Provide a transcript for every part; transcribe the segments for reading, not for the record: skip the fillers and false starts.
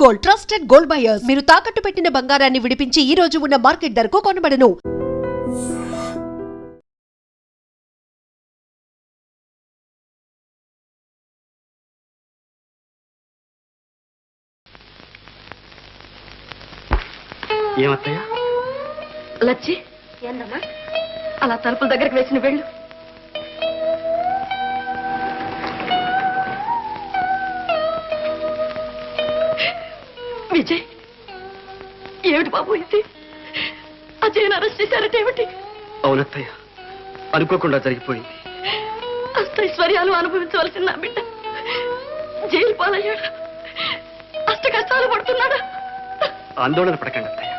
Gold, trusted gold buyers. మీరు తాకట్టు పెట్టిన బంగారాన్ని విడిపించి ఈ రోజు ఉన్న మార్కెట్ ధరకు కొనబడను. ఏమత్తయ్య? లచ్చి ఏందమ్మా అలా తలుపుల దగ్గరికి వేసిన వెళ్ళు. విజయ్, ఏమిటి బాబు ఇది? అజయ్ని అరెస్ట్ చేశారటేమిటి? అవునత్తయ్య, అనుకోకుండా జరిగిపోయింది. అష్టైశ్వర్యాలు అనుభవించవలసిన నా బిడ్డ జైలు పాలయ్యాడా? అష్ట కష్టాలు పడుతున్నాడా? ఆందోళన పడకండి అత్తయ్య.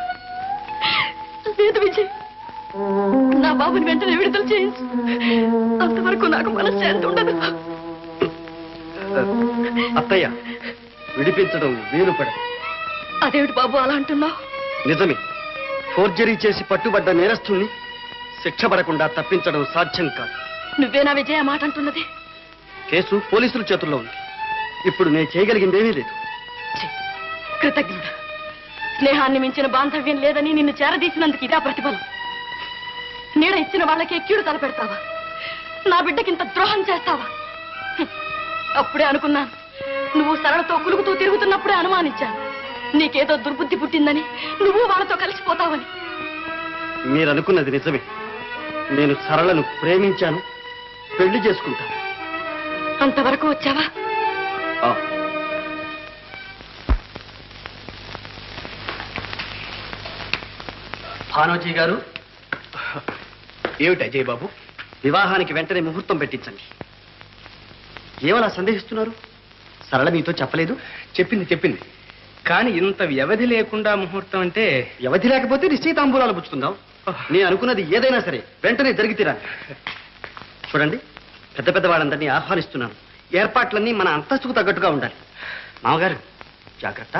లేదు విజయ్, నా బాబుని వెంటనే విడుదల చేయించు. అంతవరకు నాకు మనశ్శాంతి ఉండదు. అత్తయ్య, విడిపించడం వీలు పడదు. అదేమిటి బాబు అలా అంటున్నావు? నిజమే, ఫోర్జరీ చేసి పట్టుబడ్డ నేరస్తుల్ని శిక్ష పడకుండా తప్పించడం సాధ్యం కాదు. నువ్వేనా విజయ్ ఆ మాట అంటున్నది? కేసు పోలీసుల చేతుల్లో ఉంది. ఇప్పుడు నేను చేయగలిగిందేమీ లేదు. కృతజ్ఞుడా, స్నేహాన్ని మించిన బాంధవ్యం లేదని నిన్ను చేరదీసినందుకు ఇదా ప్రతిఫలం? నీడ ఇచ్చిన వాళ్ళకి ఎక్కిడు తలపెడతావా? నా బిడ్డకింత ద్రోహం చేస్తావా? అప్పుడే అనుకున్నాను. నువ్వు సరళతో కులుగుతూ తిరుగుతున్నప్పుడే అనుమానించాను. నీకేదో దుర్బుద్ధి పుట్టిందని, నువ్వు వాళ్ళతో కలిసిపోతావని. మీరు అనుకున్నది నిజమే. నేను సరళను ప్రేమించాను, పెళ్లి చేసుకుంటాను. అంతవరకు వచ్చావా? భానోజీ గారు. ఏమిటి అజయ్ బాబు? వివాహానికి వెంటనే ముహూర్తం పెట్టించండి. ఏమలా సందేహిస్తున్నారు? సరళ మీతో చెప్పలేదు? చెప్పింది. కానీ ఇంత వ్యవధి లేకుండా ముహూర్తం అంటే? వ్యవధి లేకపోతే నిశ్చయితాంబూలాలు పుచ్చుకుందాం. నేను అనుకున్నది ఏదైనా సరే వెంటనే జరిగితేరా. చూడండి, పెద్ద పెద్ద వాళ్ళందరినీ ఆహ్వానిస్తున్నాను. ఏర్పాట్లన్నీ మన అంతస్తుకు తగ్గట్టుగా ఉండాలి. మామగారు జాగ్రత్త.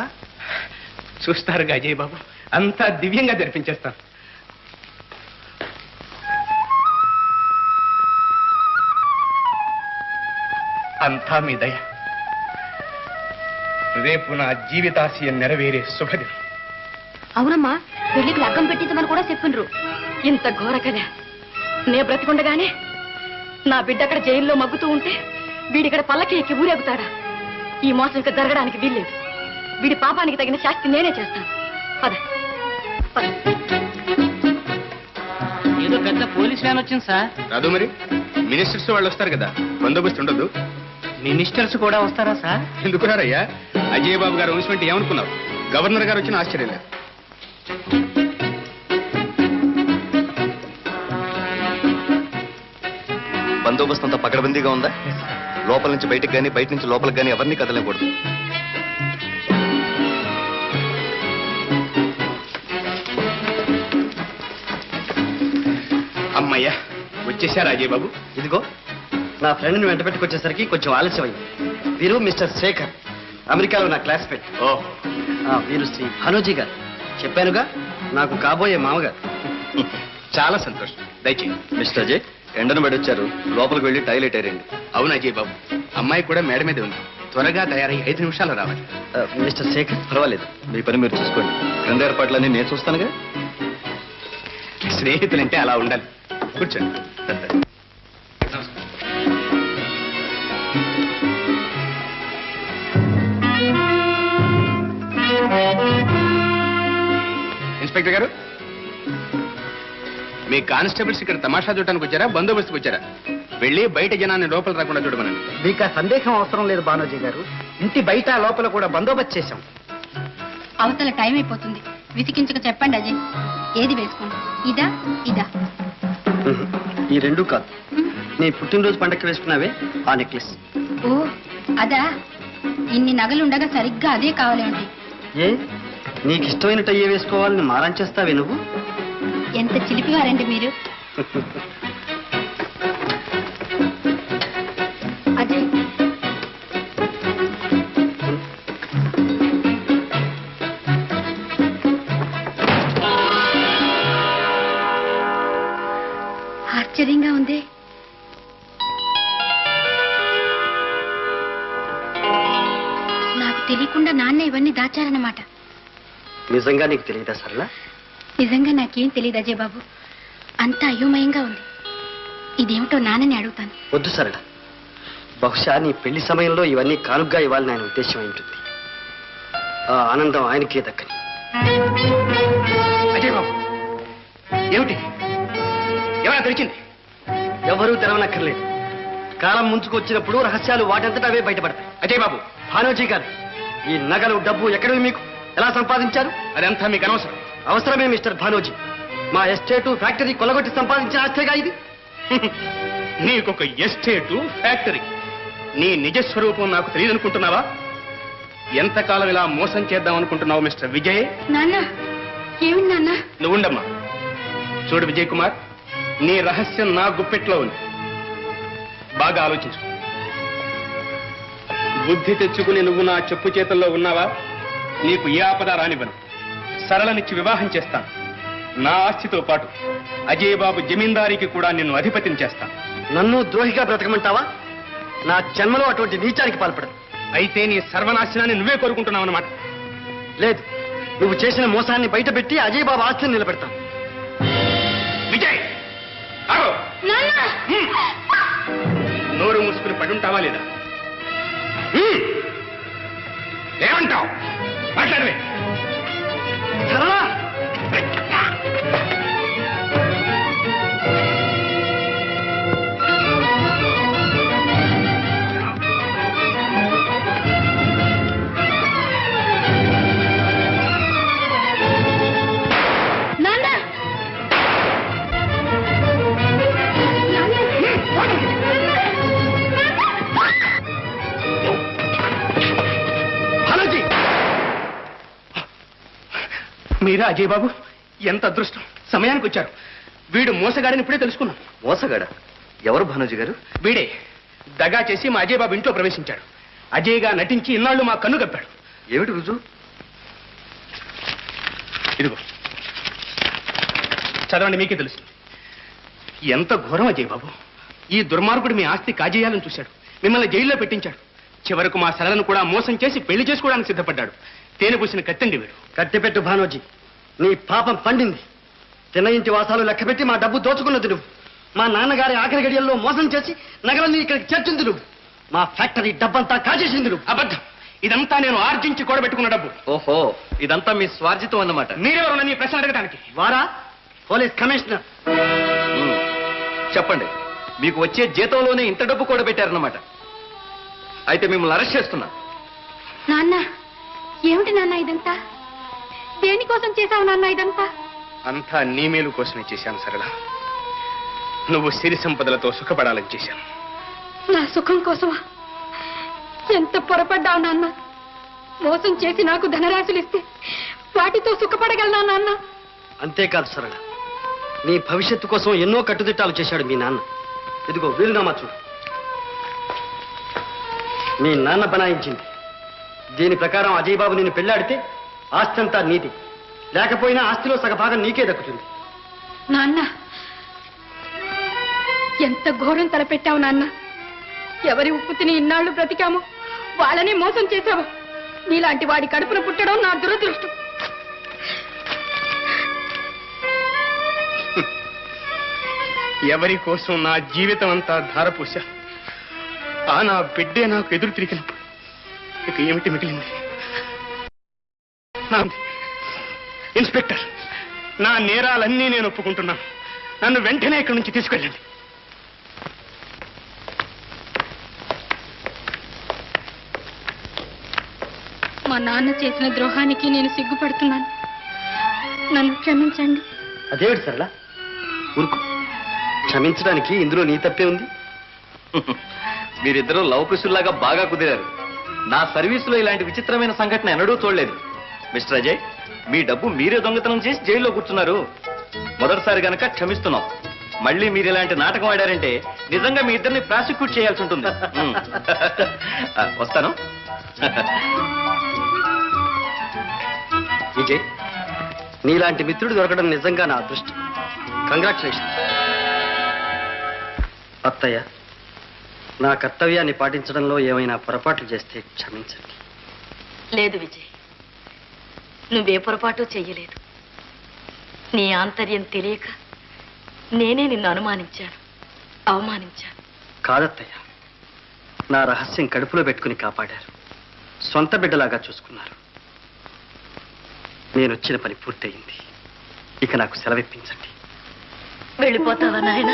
చూస్తారుగా అజయ్ బాబు, అంతా దివ్యంగా జరిపించేస్తాను. అంతా మీ దయ. రేపు నా జీవితాశయం నెరవేరే శుభదినం. అవునమ్మా, పెళ్లికి లగ్గం పెట్టించమని కూడా చెప్పిండ్రు. ఇంత ఘోర కదా. నే బ్రతికుండగానే నా బిడ్డ అక్కడ జైల్లో మగ్గుతూ ఉంటే వీడిక్కడ పల్లకి ఎక్కి ఊరేగుతాడా? ఈ మోసం ఇంకా జరగడానికి వీల్లేదు. వీడి పాపానికి తగిన శాస్తి నేనే చేస్తాను. పద పద. ఏదో పెద్ద పోలీస్ వ్యాన్ వచ్చింది సార్. రాదు మరి, మినిస్టర్స్ వాళ్ళు వస్తారు కదా, బందోబస్తు ఉండదు. మినిస్టర్స్ కూడా వస్తారా సార్? ఎందుకున్నారయ్యా? అజయ్ బాబు గారు వంశం అంటే ఏమనుకున్నావు? గవర్నర్ గారు వచ్చిన ఆశ్చర్యం లేదు. బందోబస్తు అంతా పకడ్బందీగా ఉందా? లోపల నుంచి బయటకు కానీ బయట నుంచి లోపలికి కానీ ఎవరిని కదలకూడదు. అమ్మయ్యా, వచ్చేసారా అజయ్ బాబు? ఇదిగో, నా ఫ్రెండ్ని వెంట పెట్టుకొచ్చేసరికి కొంచెం ఆలస్యమైంది. వీరు మిస్టర్ శేఖర్, అమెరికాలో నా క్లాస్మేట్. ఓహ్, వీరు శ్రీ భానోజీ గారు. చెప్పానుగా, నాకు కాబోయే మామగారు. చాలా సంతోషం. దయచేయండి. మిస్టర్ అజయ్, ఎండను వచ్చారు, లోపలికి వెళ్ళి టాయిలెట్ ఏరండి. అవును అజయ్ బాబు, అమ్మాయి కూడా మేడ మీద ఉంది. త్వరగా తయారై 5 నిమిషాలు రావాలి. మిస్టర్ శేఖర్, పర్వాలేదు, మీ పని మీరు చూసుకోండి. క్రింద ఏర్పాట్లన్నీ నేను చూస్తానుగా. స్నేహితులంటే అలా ఉండాలి. కూర్చోండి. ఇన్స్పెక్టర్ గారు, మీ కానిస్టేబుల్స్ ఇక్కడ తమాషా చూడటానికి వచ్చారా, బందోబస్తుకు వచ్చారా? వెళ్ళి బయట జనాన్ని లోపల రాకుండా చూడమనండి. మీకు ఆ సందేహం అవసరం లేదు భానోజీ గారు. ఇంటి బయట లోపల కూడా బందోబస్తు చేశాం. అవతల టైం అయిపోతుంది. విసికించక చెప్పండి అజయ్, ఏది వేసుకోండి? ఇదా ఇదా? ఈ రెండు కాదు, నీ పుట్టినరోజు పండగకి వేసుకున్నావే ఆ నెక్లెస్. ఓ అదా? ఇన్ని నగలుండగా సరిగ్గా అదే కావాలేంటి? ఏ, నీకు ఇష్టమైనట్టు అయ్యే వేసుకోవాలని మారం చేస్తావే నువ్వు? ఎంత చిలిపిగారండి మీరు. అజయ్, ఆశ్చర్యంగా ఉంది. నాకు తెలియకుండా నాన్న ఇవన్నీ దాచారన్నమాట. నిజంగా నీకు తెలియదా సరళ? నిజంగా నాకేం తెలియదు అజయ్ బాబు. అంతా అయోమయంగా ఉంది. ఇదేమిటో నాన్నని అడుగుతాను. వద్దు సరళ, బహుశా నీ పెళ్లి సమయంలో ఇవన్నీ కానుగ్గా ఇవ్వాలని ఆయన ఉద్దేశం అయి ఉంటుంది. ఆ ఆనందం ఆయనకే దక్కని. అజయ్ బాబు, ఏమిటి? ఎవరైనా తెరిచింది? ఎవరూ తెరవనక్కర్లేదు. కాలం ముంచుకొచ్చినప్పుడు రహస్యాలు వాటంతటా అవే బయటపడతాయి. అజయ్ బాబు, భానోజీ గారు, ఈ నగలు డబ్బు ఎక్కడివి? మీకు ఎలా సంపాదించారు? అదంతా మీకు అనవసరం. అవసరమే మిస్టర్ భానోజీ. మా ఎస్టేటు ఫ్యాక్టరీ కొల్లగొట్టి సంపాదించిన ఆస్తేగా ఇది. నీకొక ఎస్టేటు ఫ్యాక్టరీ, నీ నిజస్వరూపం నాకు తెలియదనుకుంటున్నావా? ఎంతకాలం ఇలా మోసం చేద్దాం అనుకుంటున్నావు మిస్టర్ విజయ్? నాన్న, ఏమిటి నాన్న? నువ్వుండమ్మా. చూడు విజయ్ కుమార్, నీ రహస్యం నా గుప్పెట్లో ఉంది. బాగా ఆలోచించు. బుద్ధి తెచ్చుకుని నువ్వు నా చెప్పు చేతుల్లో ఉన్నావా, నీకు ఏ ఆపద రానివ్వను. సరళనిచ్చి వివాహం చేస్తాను. నా ఆస్తితో పాటు అజయ్ బాబు జమీందారికి కూడా నిన్ను అధిపతిని చేస్తాను. నన్ను ద్రోహిగా బ్రతకమంటావా? నా జన్మలో అటువంటి నీచానికి పాల్పడదు. అయితే నీ సర్వనాశనాన్ని నువ్వే కోరుకుంటున్నావు అన్నమాట. లేదు, నువ్వు చేసిన మోసాన్ని బయటపెట్టి అజయ్ బాబు ఆస్తిని నిలబెడతాను. విజయ్, ఆగో. నోరు మూసుకుని పడుంటావా లేదా? ఏమంటావు? మాట్లాడవే. సరళ, మీరా అజయ్ బాబు? ఎంత అదృష్టం, సమయానికి వచ్చారు. వీడు మోసగాడని ఇప్పుడే తెలుసుకున్నాం. మోసగాడ? ఎవరు భానోజీ గారు? వీడే దగా చేసి మా అజయ్ బాబు ఇంట్లో ప్రవేశించాడు. అజయ్గా నటించి ఇన్నాళ్ళు మా కన్ను గప్పాడు. ఏమిటి రుజువు? ఇదిగో చదవండి, మీకే తెలుసు. ఎంత ఘోరం అజయ్ బాబు! ఈ దుర్మార్గుడు మీ ఆస్తి కాజేయాలని చూశాడు. మిమ్మల్ని జైల్లో పెట్టించాడు. చివరకు మా సరళను కూడా మోసం చేసి పెళ్లి చేసుకోవడానికి సిద్ధపడ్డాడు. తేనె పూసిన కత్తండి వీడు. కట్టిపెట్టు భానోజీ, నీ పాపం పండింది. తిన్న ఇంటి వాసాలు లెక్కపెట్టి మా డబ్బు దోచుకున్నది నువ్వు. మా నాన్నగారి ఆఖరి గడియల్లో మోసం చేసి నగలన్నీ ఇక్కడికి చేర్చింది నువ్వు. మా ఫ్యాక్టరీ డబ్బంతా కాజేసింది నువ్వు. అబద్ధం. ఇదంతా నేను ఆర్జించి కూడబెట్టుకున్న డబ్బు. ఓహో, ఇదంతా మీ స్వార్జితం అన్నమాట. మీరెవరు నన్ను ఈ ప్రశ్న అడగడానికి? వారా పోలీస్ కమిషనర్. చెప్పండి, మీకు వచ్చే జీతంలోనే ఇంత డబ్బు కూడా పెట్టారన్నమాట. అయితే మిమ్మల్ని అరెస్ట్ చేస్తున్నా. నాన్న, ఏమిటి నాన్న ఇదంతా? దేనికోసం చేశావు నాన్న ఇదంతా? అంతా నీ మేలు కోసమే చేశాను సరళ. నువ్వు సిరి సంపదలతో సుఖపడాలని చేశాను. నా సుఖం కోసమా? ఎంత పొరపడ్డావు నాన్న. మోసం చేసి నాకు ధనరాశులు ఇస్తే వాటితో సుఖపడగలనా నాన్న? అంతేకాదు సరళ, నీ భవిష్యత్తు కోసం ఎన్నో కట్టుదిట్టాలు చేశాడు మీ నాన్న. ఇదిగో వీలునామా చూడు. మీ నాన్న బనాయించింది. దీని ప్రకారం అజయ్ బాబు నిన్ను పెళ్లాడితే ఆస్తి అంతా నీది, లేకపోయినా ఆస్తిలో సగభాగం నీకే దక్కుతుంది. నాన్న, ఎంత ఘోరం తలపెట్టావు నాన్న. ఎవరి ఉప్పు తిని ఇన్నాళ్లు బ్రతికామో వాళ్ళని మోసం చేశావు. నీలాంటి వాడి కడుపున పుట్టడం నా దురదృష్టం. ఎవరి కోసం నా జీవితం అంతా ధారపోశా. ఆ నా బిడ్డే నాకు ఎదురు తిరిగినప్పుడు ఇక ఏమిటి మిగిలింది? ఇన్స్పెక్టర్, నా నేరాలన్నీ నేను ఒప్పుకుంటున్నాను. నన్ను వెంటనే ఇక్కడి నుంచి తీసుకెళ్ళండి. మా నాన్న చేసిన ద్రోహానికి నేను సిగ్గుపడుతున్నాను. నన్ను క్షమించండి. అదేమిటి సరళ, ఊరుకు. క్షమించడానికి ఇందులో నీ తప్పే ఉంది. మీరిద్దరూ లవకుశుల్లాగా బాగా కుదిరారు. నా సర్వీసులో ఇలాంటి విచిత్రమైన సంఘటన ఎన్నడూ చూడలేదు. మిస్టర్ అజయ్, మీ డబ్బు మీరే దొంగతనం చేసి జైల్లో కూర్చున్నారు. మొదటిసారి గనక క్షమిస్తున్నాం. మళ్ళీ మీరు ఇలాంటి నాటకం ఆడారంటే నిజంగా మీ ఇద్దరిని ప్రాసిక్యూట్ చేయాల్సి ఉంటుంది. వస్తాను. విజయ్, నీలాంటి మిత్రుడు దొరకడం నిజంగా నా అదృష్టం. కంగ్రాచులేషన్. అత్తయ్య, నా కర్తవ్యాన్ని పాటించడంలో ఏమైనా పొరపాట్లు చేస్తే క్షమించండి. లేదు విజయ్, నువ్వే పొరపాటు చెయ్యలేదు. నీ ఆంతర్యం తెలియక నేనే నిన్ను అనుమానించాను, అవమానించాను. కాదత్తయ్య, నా రహస్యం కడుపులో పెట్టుకుని కాపాడారు. సొంత బిడ్డలాగా చూసుకున్నారు. నేను వచ్చిన పని పూర్తయింది. ఇక నాకు సెలవిప్పించండి. వెళ్ళిపోతావా నాయన?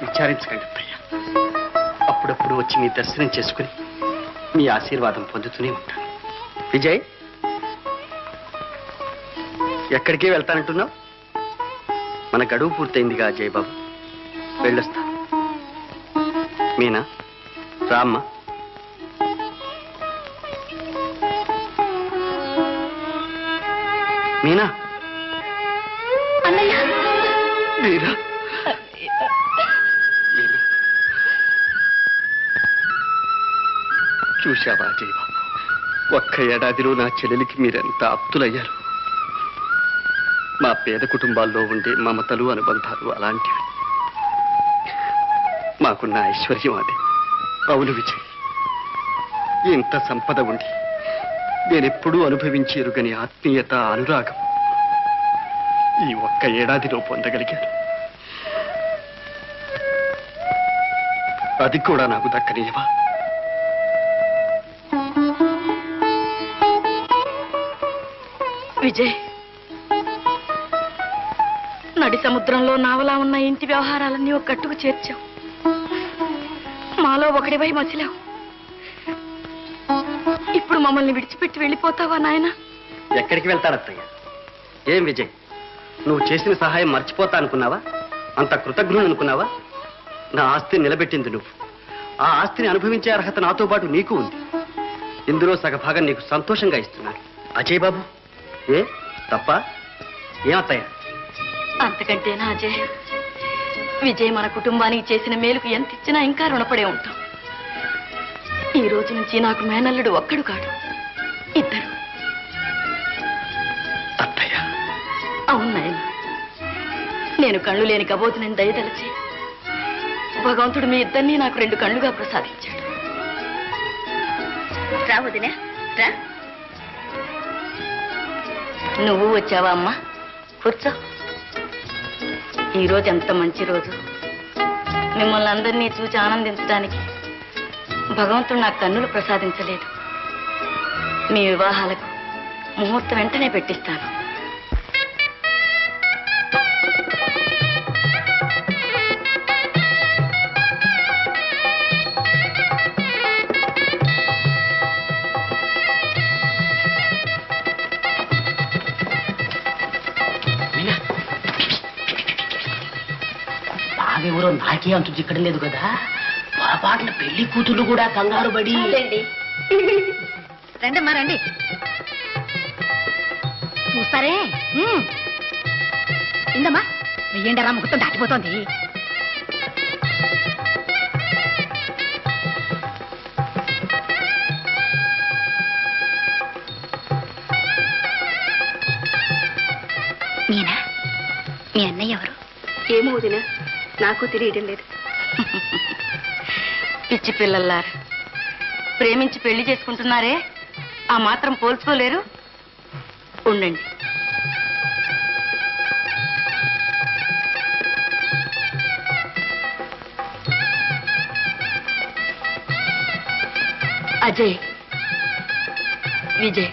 విచారించకండి అత్తయ్య. అప్పుడప్పుడు వచ్చి మీ దర్శనం చేసుకుని మీ ఆశీర్వాదం పొందుతూనే ఉంటాను. విజయ్, ఎక్కడికి వెళ్తానంటున్నావు? మన గడువు పూర్తయిందిగా అజయ్ బాబు, వెళ్ళొస్తా. మీనా, రామ్మ. మీనా, అన్నయ్య, మీరా, మీనా. చూశావా అజయ్ బాబు, ఒక్క ఏడాదిలో నా చెల్లెలికి మీరెంత ఆప్తులయ్యారు. మా పేద కుటుంబాల్లో ఉండే మమతలు, అనుబంధాలు అలాంటివి. మాకున్న ఐశ్వర్యం అదే. అవును విజయ్, ఇంత సంపద ఉండి నేనెప్పుడూ అనుభవించి ఎరుగని ఆత్మీయత, అనురాగం ఈ ఒక్క ఏడాదిలో పొందగలిగాను. అది కూడా నాకు దక్కనియవా? విజయ్, నడి సముద్రంలో నావలా ఉన్న ఇంటి వ్యవహారాలన్నీ ఒక కట్టుకు చేర్చావు. మాలో ఒకడివై మసిలావు. ఇప్పుడు మమ్మల్ని విడిచిపెట్టి వెళ్ళిపోతావా నాయన? ఎక్కడికి వెళ్తారత్తయ్య? ఏం విజయ్, నువ్వు చేసిన సహాయం మర్చిపోతా అనుకున్నావా? అంత కృతజ్ఞుడు అనుకున్నావా? నా ఆస్తిని నిలబెట్టింది నువ్వు. ఆ ఆస్తిని అనుభవించే అర్హత నాతో పాటు నీకు ఉంది. ఇందులో సగభాగం నీకు సంతోషంగా ఇస్తున్నాను. అజయ్ బాబు, ఏ తప్ప? ఏమత్తయ్య? అంతకంటేనా అజయ్? విజయ్ మన కుటుంబానికి చేసిన మేలుకు ఎంత ఇచ్చినా ఇంకా రుణపడే ఉంటాం. ఈ రోజు నుంచి నాకు మేనల్లుడు ఒక్కడు కాడు, ఇద్దరు. అత్తయ్య, అవును నాయన, నేను కళ్ళు లేని కబోతునని దయదలిచి భగవంతుడు మీ ఇద్దరినీ నాకు 2 కళ్ళుగా ప్రసాదించాడు. రా వదినా, రా. నువ్వు వచ్చావా అమ్మా? కూర్చో. ఈరోజు ఎంత మంచి రోజు. మిమ్మల్ని అందరినీ చూసి ఆనందించడానికి భగవంతుడు నాకు కన్నులు ప్రసాదించలేదు. మీ వివాహాలకు ముహూర్తం వెంటనే పెట్టిస్తాను. బావెవరో నాకే అంతు చిక్కడం లేదు కదా. పొరపాట్ల పెళ్లి కూతుళ్ళు కూడా కంగారు పడి. రండమ్మా రండి, చూస్తారే. ఇందమ్మా వెయ్యండరా, ముఖం దాటిపోతోంది. మీనా, మీ అన్నయ్య ఎవరు? ఏమో వదినా, నాకు తెలియడం లేదు. పిచ్చి పిల్లల్లారా, ప్రేమించి పెళ్లి చేసుకుంటున్నారే, ఆ మాత్రం పోల్చుకోలేరు? ఉండండి. అజయ్, విజయ్,